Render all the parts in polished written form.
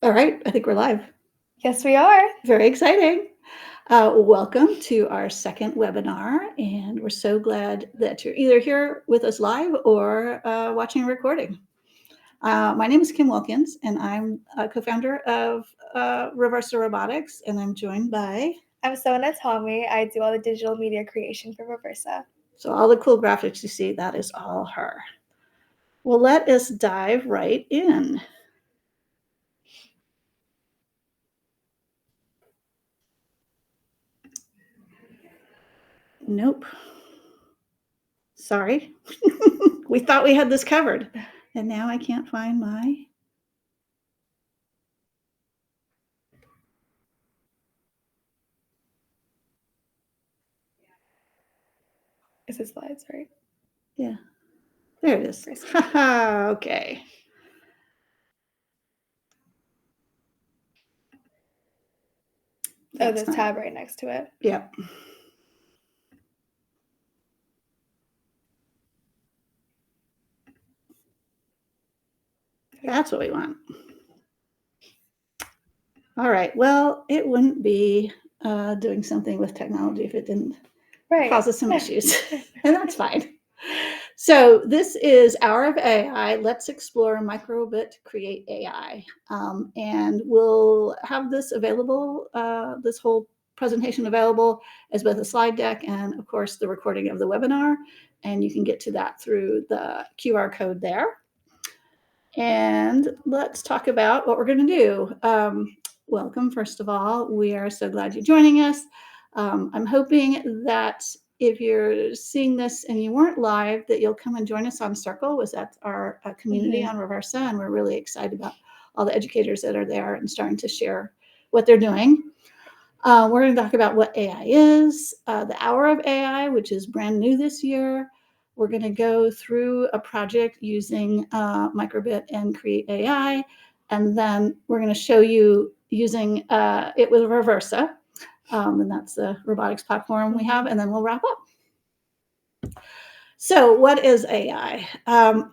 All right, I think we're live. Yes, we are. Very exciting. Welcome to our second webinar, and we're so glad that you're either here with us live or watching a recording. My name is Kim Wilkins, and I'm a co-founder of Roversa Robotics, and I'm joined by... I'm Sona Tommy. I do all the digital media creation for Roversa. So all the cool graphics you see, that is all her. Well, let us dive right in. Nope. Sorry. We thought we had this covered, and now I can't find my... Is it slides, right? Yeah. There it is. Okay. Oh, there's a tab right next to it. Yep. That's what we want. All right. Well, it wouldn't be doing something with technology if it didn't cause us some issues. And that's fine. So this is Hour of AI. Let's explore microbit create AI. And we'll have this available, this whole presentation available as both a slide deck and, of course, the recording of the webinar. And you can get to that through the QR code there. And let's talk about what we're going to do. Welcome, first of all. We are so glad you're joining us. I'm hoping that if you're seeing this and you weren't live, that you'll come and join us on Circle, which that's our community on Roversa, and we're really excited about all the educators that are there and starting to share what they're doing. We're going to talk about what AI is, the Hour of AI, which is brand new this year. We're going to go through a project using microbit and create AI, and then we're going to show you using it with Roversa, and that's the robotics platform we have, and then we'll wrap up. So what is AI?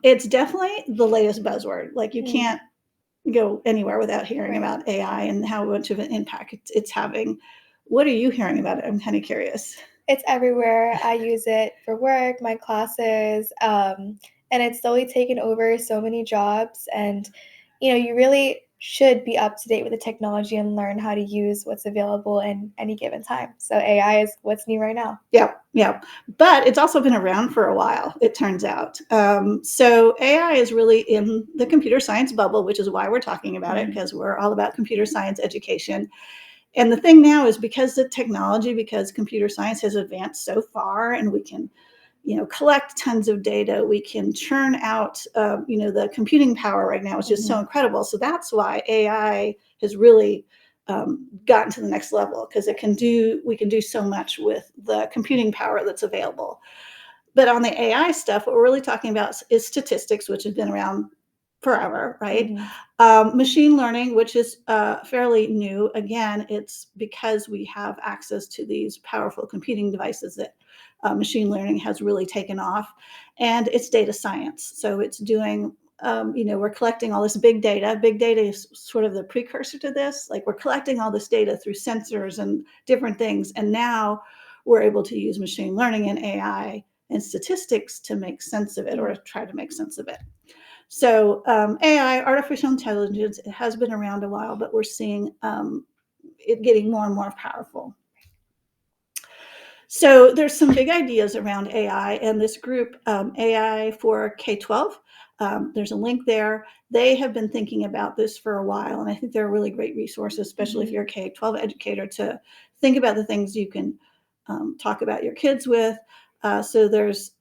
It's definitely the latest buzzword. Like you can't go anywhere without hearing about AI and how much of an impact it's having. What are you hearing about it? I'm kind of curious. It's everywhere. I use it for work, my classes, and it's slowly taken over so many jobs. And, you really should be up to date with the technology and learn how to use what's available in any given time. So AI is what's new right now. Yeah. But it's also been around for a while, it turns out. So AI is really in the computer science bubble, which is why we're talking about it, because we're all about computer science education. And the thing now is because computer science has advanced so far, and we can, collect tons of data, we can churn out, the computing power right now is just so incredible. So that's why AI has really gotten to the next level, because we can do so much with the computing power that's available. But on the AI stuff, what we're really talking about is statistics, which have been around forever, right? Machine learning, which is fairly new. Again, it's because we have access to these powerful computing devices that machine learning has really taken off. And it's data science. So it's doing, we're collecting all this big data. Big data is sort of the precursor to this. Like we're collecting all this data through sensors and different things. And now we're able to use machine learning and AI and statistics to make sense of it, or try to make sense of it. So AI, artificial intelligence, it has been around a while, but we're seeing it getting more and more powerful. So there's some big ideas around AI, and this group, AI for K-12, there's a link there. They have been thinking about this for a while, and I think they're a really great resource, especially if you're a K-12 educator, to think about the things you can talk about your kids with. So there's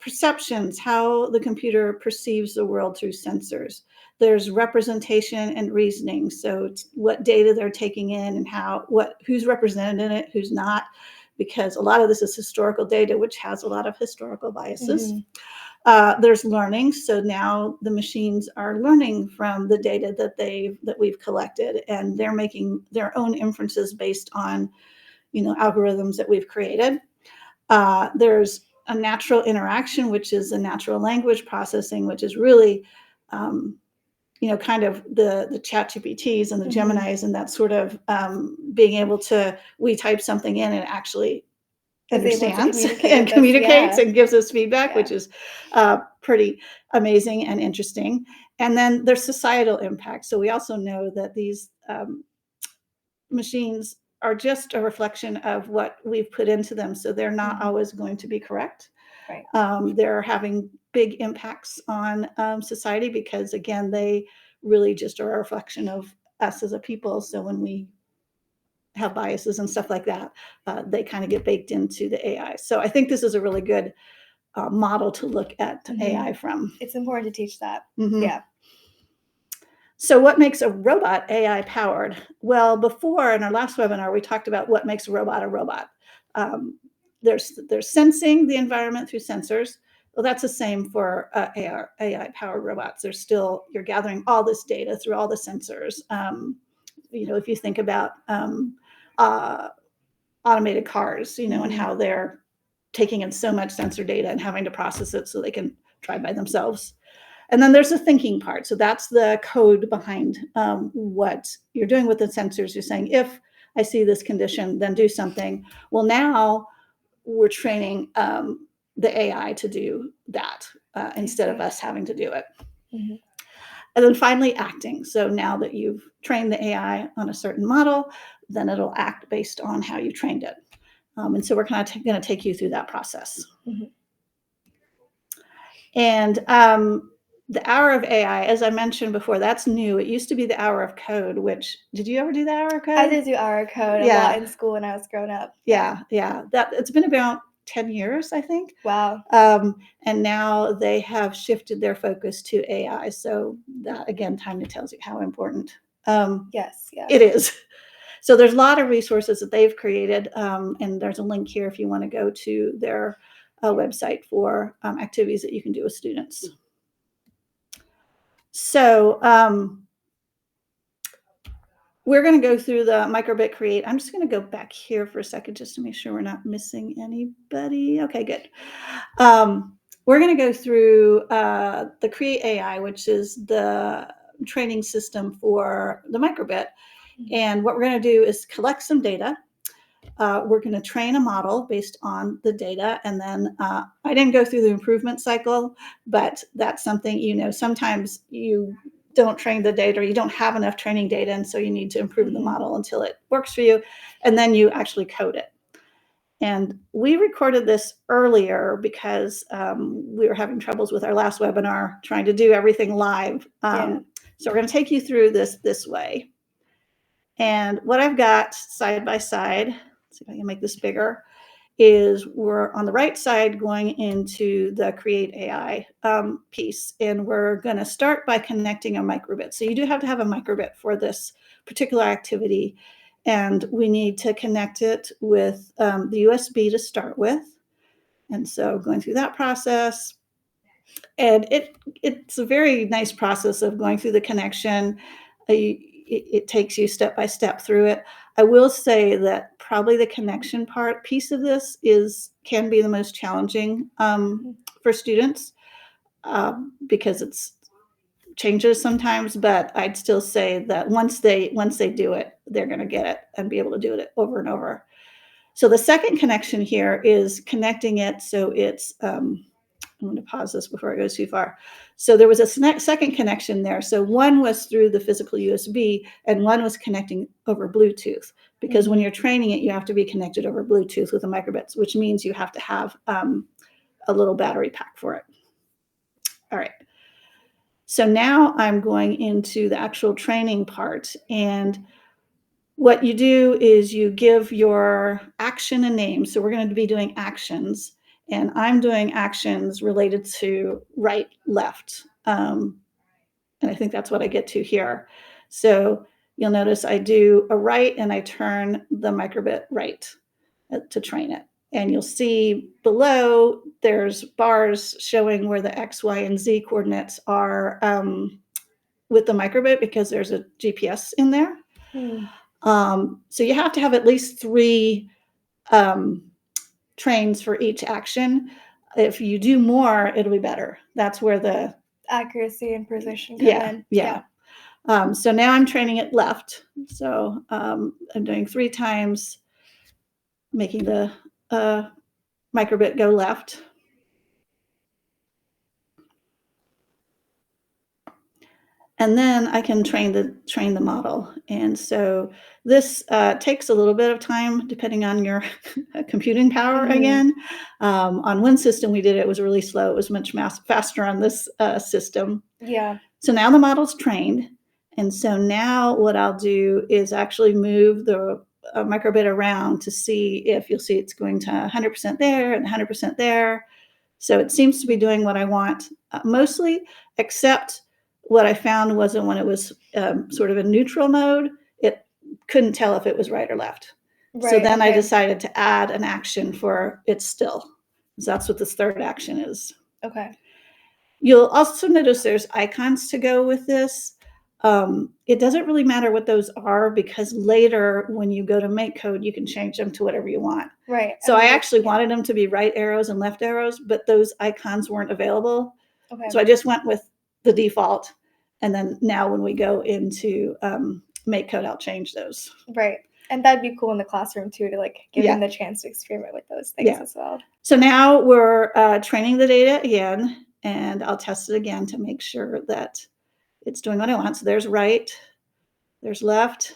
perceptions, how the computer perceives the world through sensors. There's representation and reasoning. So it's what data they're taking in and who's represented in it, who's not, because a lot of this is historical data, which has a lot of historical biases. There's learning. So now the machines are learning from the data that we've collected, and they're making their own inferences based on, algorithms that we've created. There's a natural interaction, which is a natural language processing, which is really, kind of the ChatGPTs and the Mhm. Geminis and that sort of being able to, we type something in and it actually Is able to understands communicate and with us, communicates yeah. and gives us feedback, Yeah. which is pretty amazing and interesting. And then there's societal impact. So we also know that these machines are just a reflection of what we've put into them. So they're not Mhm. always going to be correct. Right. They're having big impacts on society because, again, they really just are a reflection of us as a people. So when we have biases and stuff like that, they kind of get baked into the AI. So I think this is a really good model to look at AI from. It's important to teach that. Mhm. Yeah. So what makes a robot AI powered? Well, before in our last webinar, we talked about what makes a robot a robot. There's sensing the environment through sensors. Well, that's the same for AI powered robots. There's still, you're gathering all this data through all the sensors. If you think about automated cars, and how they're taking in so much sensor data and having to process it so they can drive by themselves. And then there's the thinking part. So that's the code behind what you're doing with the sensors. You're saying, if I see this condition, then do something. Well, now we're training the AI to do that instead of us having to do it. Mhm. And then finally, acting. So now that you've trained the AI on a certain model, then it'll act based on how you trained it. And so we're kind of going to take you through that process. Mhm. And the hour of AI, as I mentioned before, that's new. It used to be the hour of code, which, did you ever do the hour of code? I did do hour code a lot in school when I was growing up. Yeah. That it's been about 10 years, I think. Wow. And now they have shifted their focus to AI. So that, again, Tanya tells you how important Yes. Yeah. it is. So there's a lot of resources that they've created. And there's a link here if you want to go to their website for activities that you can do with students. So we're going to go through the microbit create. I'm just going to go back here for a second just to make sure we're not missing anybody. Okay, good. We're going to go through the create AI, which is the training system for the microbit. And what we're going to do is collect some data. We're going to train a model based on the data. And then I didn't go through the improvement cycle, but that's something, sometimes you don't train the data or you don't have enough training data. And so you need to improve the model until it works for you. And then you actually code it. And we recorded this earlier because we were having troubles with our last webinar trying to do everything live. So we're going to take you through this way. And what I've got side by side, let's see if I can make this bigger, is we're on the right side going into the create AI piece. And we're going to start by connecting a microbit. So you do have to have a microbit for this particular activity. And we need to connect it with the USB to start with. And so going through that process. And it's a very nice process of going through the connection. It takes you step by step through it. I will say that probably the connection piece of this can be the most challenging for students because it's changes sometimes. But I'd still say that once they do it, they're going to get it and be able to do it over and over. So the second connection here is connecting it so it's I'm going to pause this before it goes too far. So there was a second connection there. So one was through the physical USB and one was connecting over Bluetooth, because when you're training it, you have to be connected over Bluetooth with the microbits, which means you have to have a little battery pack for it. All right. So now I'm going into the actual training part. And what you do is you give your action a name. So we're going to be doing actions. And I'm doing actions related to right, left. And I think that's what I get to here. So you'll notice I do a right and I turn the microbit right to train it. And you'll see below there's bars showing where the X, Y, and Z coordinates are with the microbit because there's a GPS in there. So you have to have at least 3 trains for each action. If you do more, it'll be better. That's where the accuracy and precision come in. Yeah. So now I'm training it left. So I'm doing 3 times, making the microbit go left. And then I can train the model. And so this takes a little bit of time depending on your computing power again. On one system we did it was really slow. It was much faster on this system. Yeah. So now the model's trained. And so now what I'll do is actually move the microbit around to see if you'll see it's going to 100% there and 100% there. So it seems to be doing what I want mostly, except what I found wasn't when it was sort of in neutral mode, it couldn't tell if it was right or left. Right. So then I okay. decided to add an action for it's still. So that's what this third action is. Okay. You'll also notice there's icons to go with this. It doesn't really matter what those are because later when you go to make code, you can change them to whatever you want. Right. So I actually wanted them to be right arrows and left arrows, but those icons weren't available. Okay. So I just went with the default. And then now when we go into make code, I'll change those. Right. And that'd be cool in the classroom too, to like give them the chance to experiment with those things as well. So now we're training the data again, and I'll test it again to make sure that it's doing what I want. So there's right, there's left,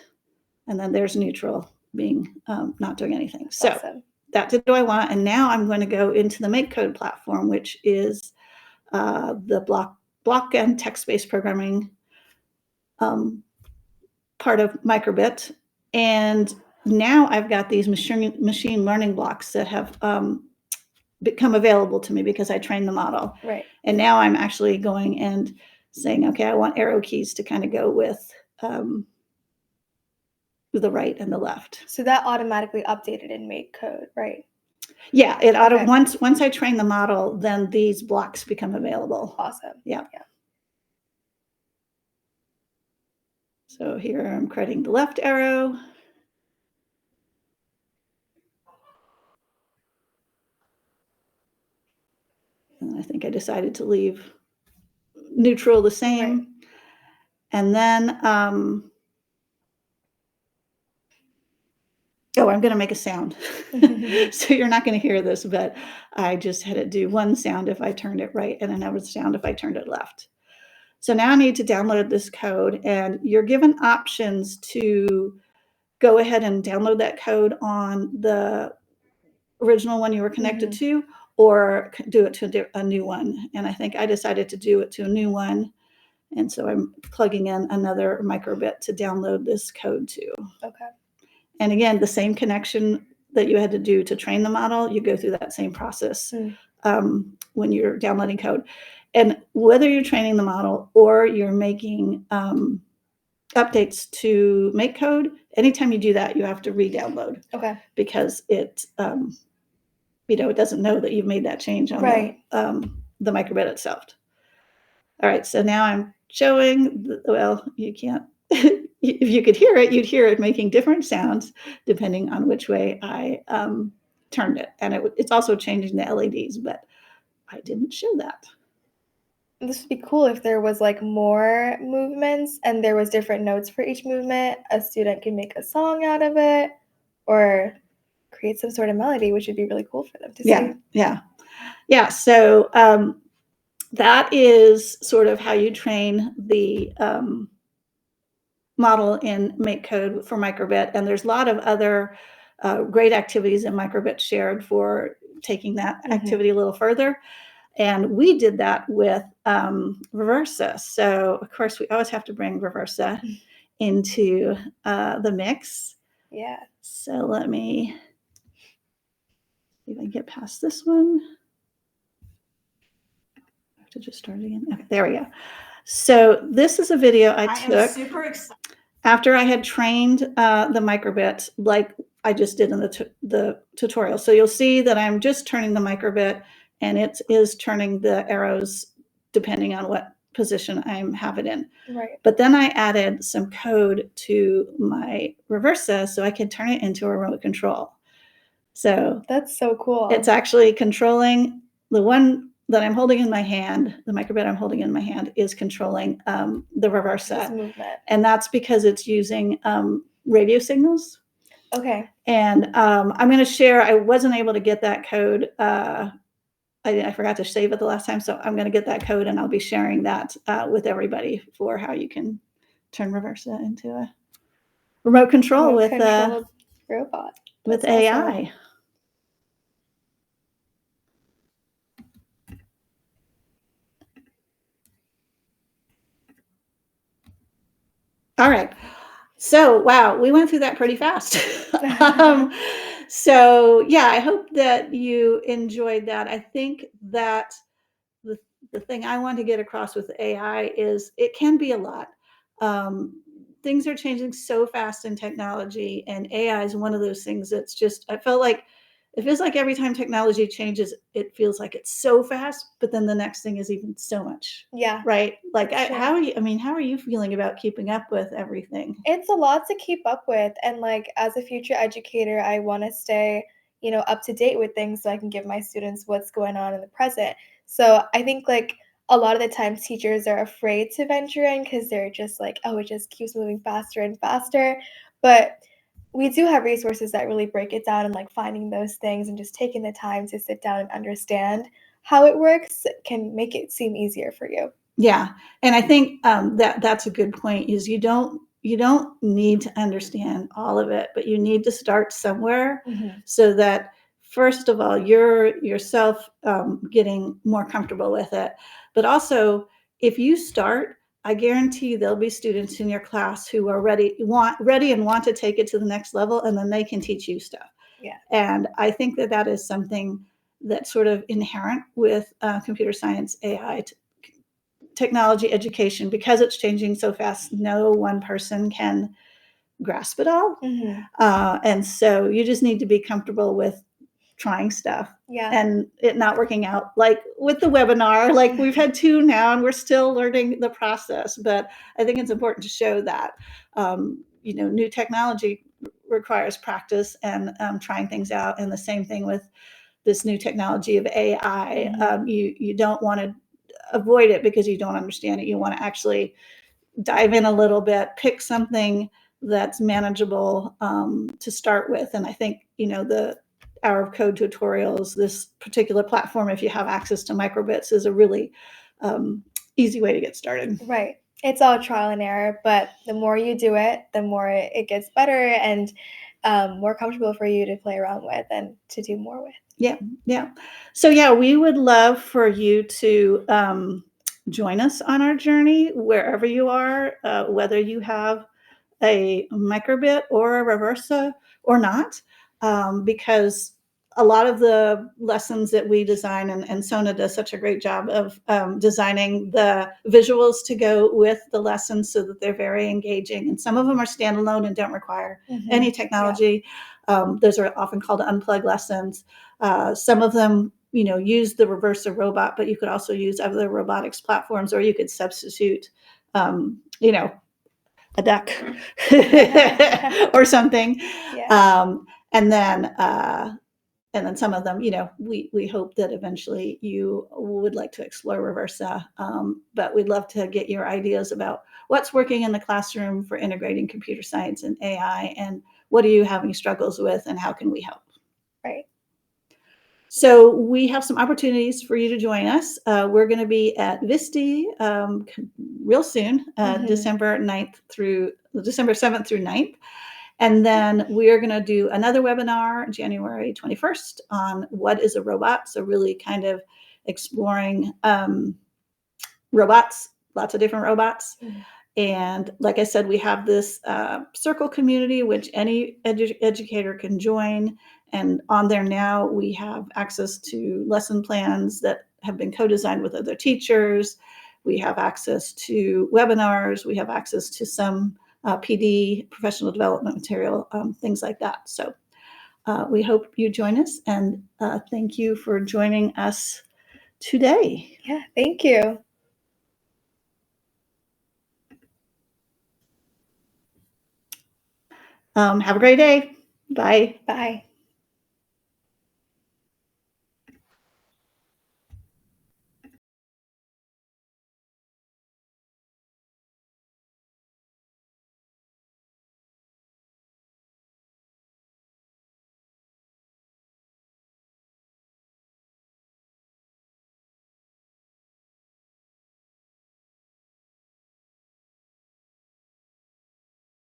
and then there's neutral being not doing anything. So Awesome. that did what I want. And now I'm going to go into the make code platform, which is the block and text-based programming part of microbit. And now I've got these machine learning blocks that have become available to me because I trained the model. Right. And now I'm actually going and saying, okay, I want arrow keys to kind of go with the right and the left. So that automatically updated in make code, right? Yeah, it once I train the model, then these blocks become available. Awesome. Yeah. So here I'm creating the left arrow. And I think I decided to leave neutral the same. Right. And then, I'm going to make a sound. So you're not going to hear this, but I just had it do one sound if I turned it right and another sound if I turned it left. So now I need to download this code, and you're given options to go ahead and download that code on the original one you were connected to, or do it to a new one. And I think I decided to do it to a new one. And so I'm plugging in another microbit to download this code to. Okay. And again, the same connection that you had to do to train the model, you go through that same process when you're downloading code. And whether you're training the model or you're making updates to make code, anytime you do that, you have to re-download. Okay. Because it, it doesn't know that you've made that change on the microbit itself. All right, so now I'm showing, you can't, if you could hear it, you'd hear it making different sounds depending on which way I turned it. And it's also changing the LEDs, but I didn't show that. This would be cool if there was like more movements and there was different notes for each movement. A student can make a song out of it or create some sort of melody, which would be really cool for them to see. Yeah. So that is sort of how you train the model in make code for microbit. And there's a lot of other great activities in microbit shared for taking that activity a little further. And we did that with Roversa. So, of course, we always have to bring Roversa into the mix. Yeah. So let me see if I can get past this one. I have to just start again. Okay, there we go. So this is a video I took. am super excited. After I had trained the microbit, like I just did in the tutorial. So you'll see that I'm just turning the microbit, and it is turning the arrows depending on what position I have it in. Right. But then I added some code to my Roversa so I can turn it into a remote control. So that's so cool. It's actually controlling the one that I'm holding in my hand, the microbit I'm holding in my hand, is controlling the Roversa. movement. And that's because it's using radio signals. Okay. And I'm going to share, I wasn't able to get that code. I forgot to save it the last time. So I'm going to get that code and I'll be sharing that with everybody for how you can turn Roversa into a remote control with robot. With That's AI. awesome. All right. So, wow, we went through that pretty fast. So, yeah, I hope that you enjoyed that. I think that the, the thing I want to get across with AI is it can be a lot. Things are changing so fast in technology, and AI is one of those things that's just, it feels like every time technology changes, it feels like it's so fast, but then the next thing is even so much. Yeah. Right? Like, for sure. how are you feeling about keeping up with everything? It's a lot to keep up with, and, like, as a future educator, I wanna stay, up to date with things so I can give my students what's going on in the present. So, I think, like, a lot of the times teachers are afraid to venture in because 'cause they're just like, "Oh, it just keeps moving faster and faster." But we do have resources that really break it down, and, like, finding those things and just taking the time to sit down and understand how it works can make it seem easier for you. Yeah, and I think that's a good point. Is you don't need to understand all of it, but you need to start somewhere Mhm. so that first of all you're yourself getting more comfortable with it, but also if you start, I guarantee there'll be students in your class who are ready and want to take it to the next level, and then they can teach you stuff. Yeah. And I think that that is something that's sort of inherent with computer science, AI, technology education, because it's changing so fast. No one person can grasp it all. Mhm. And so you just need to be comfortable with trying stuff Yeah. and it not working out. Like with the webinar, like we've had 2 now and we're still learning the process. But I think it's important to show that, new technology requires practice and trying things out. And the same thing with this new technology of AI. You don't want to avoid it because you don't understand it. You want to actually dive in a little bit, pick something that's manageable to start with. And I think, the Hour of Code tutorials, this particular platform, if you have access to microbits, is a really easy way to get started. Right. It's all trial and error, but the more you do it, the more it gets better and more comfortable for you to play around with and to do more with. Yeah. So, yeah, we would love for you to join us on our journey wherever you are, whether you have a microbit or a Roversa or not, because a lot of the lessons that we design, and Sona does such a great job of designing the visuals to go with the lessons so that they're very engaging. And some of them are standalone and don't require any technology. Those are often called unplugged lessons. Some of them, use the Roversa robot, but you could also use other robotics platforms, or you could substitute, a duck or something. Yeah. And then some of them, we hope that eventually you would like to explore Roversa. But we'd love to get your ideas about what's working in the classroom for integrating computer science and AI, and what are you having struggles with, and how can we help? Right. So we have some opportunities for you to join us. We're going to be at Visti real soon, December 7th through 9th. And then we are going to do another webinar January 21st on what is a robot. So really kind of exploring robots, lots of different robots. And like I said, we have this circle community, which any educator can join. And on there now, we have access to lesson plans that have been co-designed with other teachers. We have access to webinars. We have access to some PD, professional development material, things like that. So we hope you join us. And thank you for joining us today. Yeah, thank you. Have a great day. Bye. Bye.